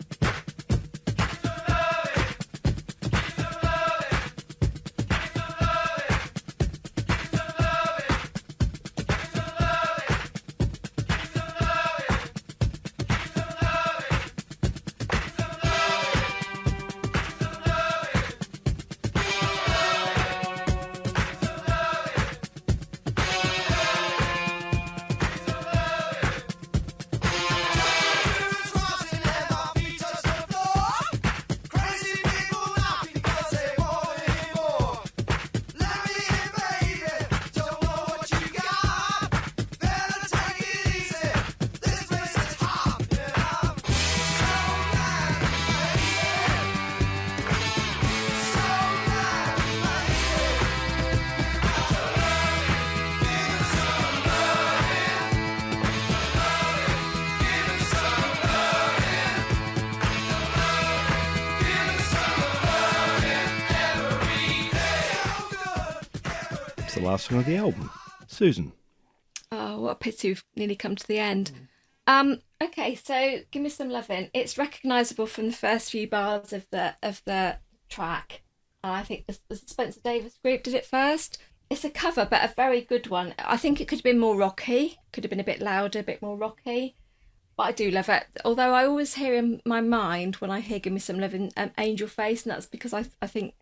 the last song of the album. Susan. Oh, what a pity we've nearly come to the end. Okay, so Give Me Some Lovin'. It's recognisable from the first few bars of the track. I think the Spencer Davis group did it first. It's a cover, but a very good one. I think it could have been more rocky. Could have been a bit louder, a bit more rocky. But I do love it. Although I always hear in my mind when I hear Give Me Some Lovin', Angel Face, and that's because I think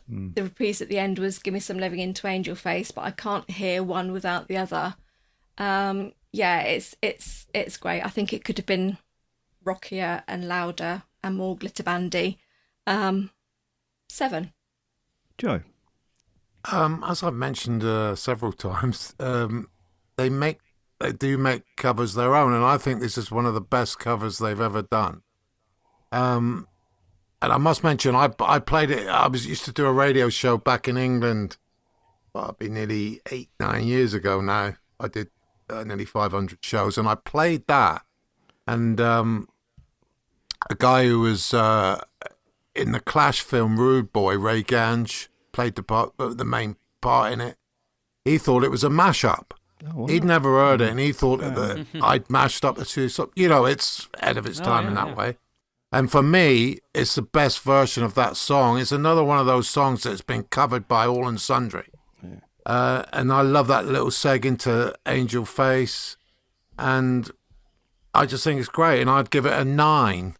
the reprise at the end was Give Me Some Lovin' into Angel Face, but I can't hear one without the other. Yeah, it's great. I think it could have been rockier and louder and more glitter bandy. 7. Joe. As I've mentioned several times, they do make covers their own, and I think this is one of the best covers they've ever done. And I must mention, I played it. Used to do a radio show back in England. Well, it'd be nearly 8-9 years ago now. I did nearly 500 shows, and I played that. And a guy who was in the Clash film Rude Boy, Ray Gange, played the main part in it. He thought it was a mashup. Oh, wow. He'd never heard it, and he thought that I'd mashed up the two. So, it's ahead of its time in that way. And for me, it's the best version of that song. It's another one of those songs that's been covered by all and sundry. Yeah. And I love that little seg into Angel Face. And I just think it's great. And I'd give it a 9.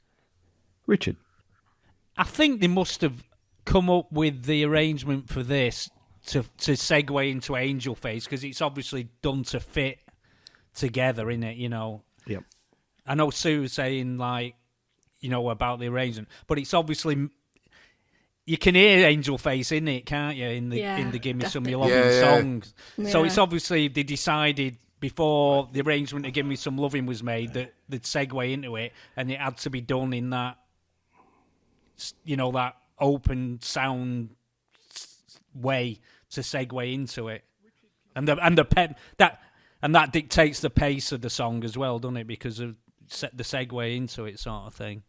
Richard. I think they must have come up with the arrangement for this to segue into Angel Face, because it's obviously done to fit together, innit, Yep. I know Sue was saying, about the arrangement, but it's obviously... You can hear Angel Face in it, can't you, in the Give Me Some Your Lovin' songs. Yeah. So it's obviously they decided before the arrangement of Give Me Some Lovin' was made that they'd segue into it, and it had to be done in that, that open sound way to segue into it, and that dictates the pace of the song as well, doesn't it? Because of the segue into it, sort of thing.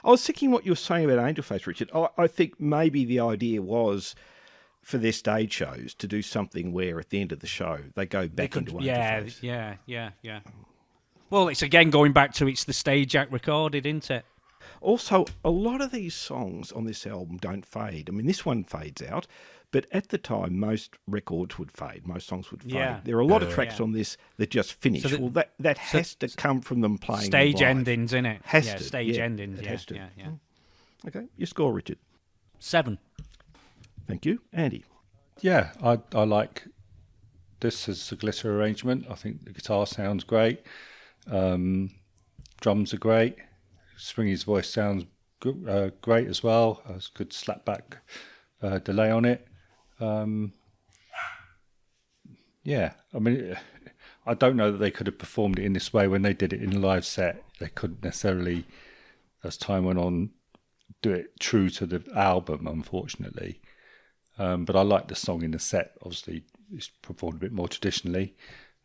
I was thinking what you were saying about Angel Face, Richard. I think maybe the idea was for their stage shows to do something where at the end of the show they go back into Angel Face. Yeah. Well, it's again going back to it's the stage act recorded, isn't it? Also, a lot of these songs on this album don't fade. I mean, this one fades out, but at the time, most records would fade. Most songs would fade. Yeah. There are a lot of tracks on this that just finish. So that has to come from them playing stage live. endings, innit? Has to. Stage endings. It has to. Yeah. Okay, your score, Richard. 7. Thank you, Andy. Yeah, I like this as a glitter arrangement. I think the guitar sounds great. Drums are great. Springy's voice sounds great as well. There's a good slapback delay on it. Yeah, I mean, I don't know that they could have performed it in this way when they did it in a live set. They couldn't necessarily, as time went on, do it true to the album, unfortunately. But I like the song in the set. Obviously, it's performed a bit more traditionally.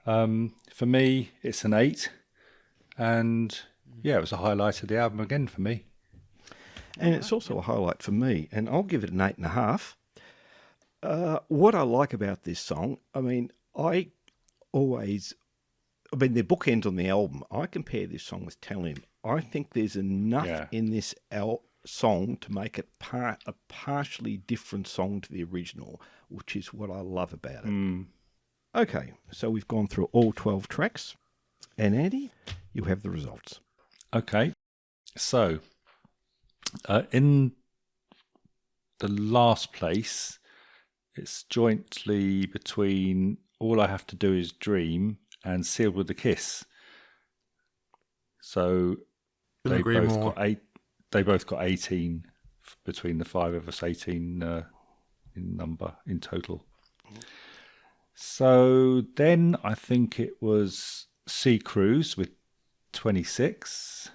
For me, it's an 8. And yeah, it was a highlight of the album again for me. And it's also a highlight for me, and I'll give it an 8.5. What I like about this song, they're bookends on the album. I compare this song with Tell Him. I think there's enough in this song to make it a partially different song to the original, which is what I love about it. Okay, so we've gone through all 12 tracks, and Andy, you have the results. Okay, so in the last place, it's jointly between All I Have to Do Is Dream and Sealed with a Kiss. So they both got 18 between the 5 of us, 18 in number in total. So then I think it was Sea Cruise with 26.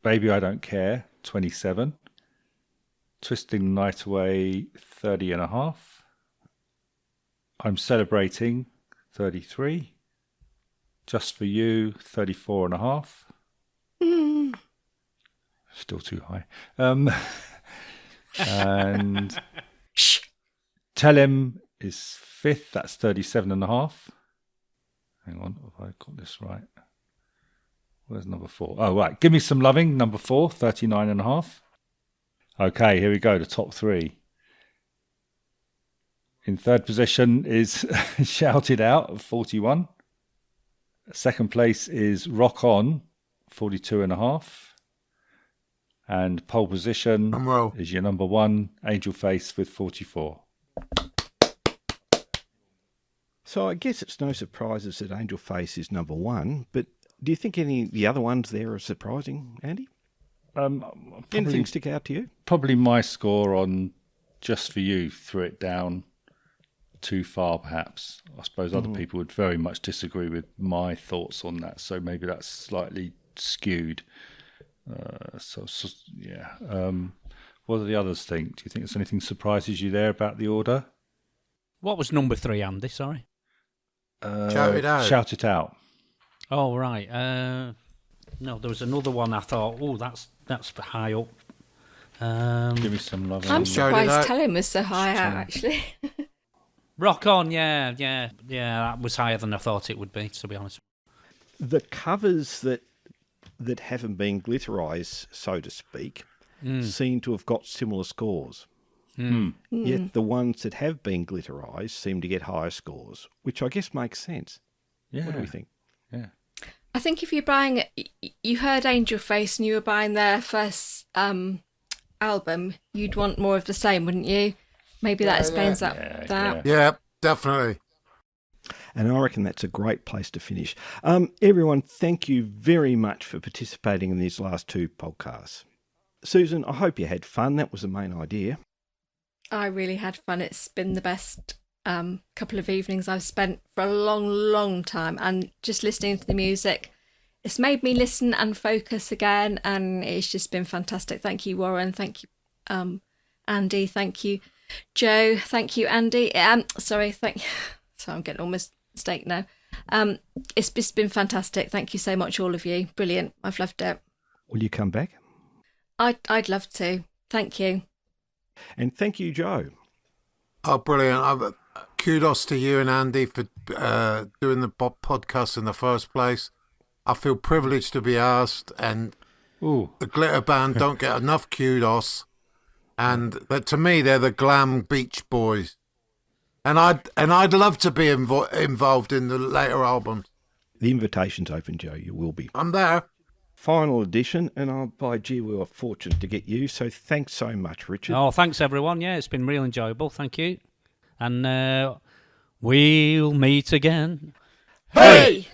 Baby I Don't Care, 27. Twisting the Night Away, 30.5. I'm Celebrating, 33. Just For You, 34.5. Still too high. And Tell Him is fifth. That's 37.5. Hang on, have I got this right? Where's number 4? Oh, right. Give Me Some Loving, number 4, 39.5. Okay, here we go, the top 3. In third position is Shout It Out of 41. Second place is Rock On, 42.5. And pole position is your number 1, Angel Face, with 44. So I guess it's no surprises that Angel Face is number 1, but do you think any of the other ones there are surprising, Andy? Anything stick out to you? Probably my score on Just For You threw it down too far, perhaps. I suppose other people would very much disagree with my thoughts on that, so maybe that's slightly skewed. Yeah. What do the others think? Do you think there's anything surprises you there about the order? What was number 3, Andy? Sorry. Shout It Out. Shout It Out. Oh, right. No, there was another one I thought, oh, that's high up. Give Me Some Love. I'm Shout It surprised Out. Tell Him was so high out, actually. Rock On, yeah. That was higher than I thought it would be, to be honest. The covers that haven't been glitterized, so to speak, seem to have got similar scores. Yet the ones that have been glitterized seem to get higher scores, which I guess makes sense. Yeah. What do we think? Yeah. I think if you're buying, you heard Angel Face and you were buying their first album, you'd want more of the same, wouldn't you? Maybe that explains that. Yeah, definitely. And I reckon that's a great place to finish. Everyone, thank you very much for participating in these last 2 podcasts. Susan, I hope you had fun. That was the main idea. I really had fun. It's been the best couple of evenings I've spent for a long, long time. And just listening to the music, it's made me listen and focus again. And it's just been fantastic. Thank you, Warren. Thank you, Andy. Thank you, Joe. Thank you, Andy. Sorry, I'm getting all mistake now. It's just been fantastic. Thank you so much, all of you. Brilliant. I've loved it. Will you come back? I'd love to. Thank you. And thank you, Joe. Oh, brilliant. Kudos to you and Andy for doing the podcast in the first place. I feel privileged to be asked, and the Glitter Band don't get enough kudos. And to me, they're the glam Beach Boys. And I'd love to be involved in the later albums. The invitation's open, Joe. You will be. I'm there. Final edition, and by gee, we were fortunate to get you. So thanks so much, Richard. Oh, thanks, everyone. Yeah, it's been real enjoyable. Thank you. And we'll meet again. Hey!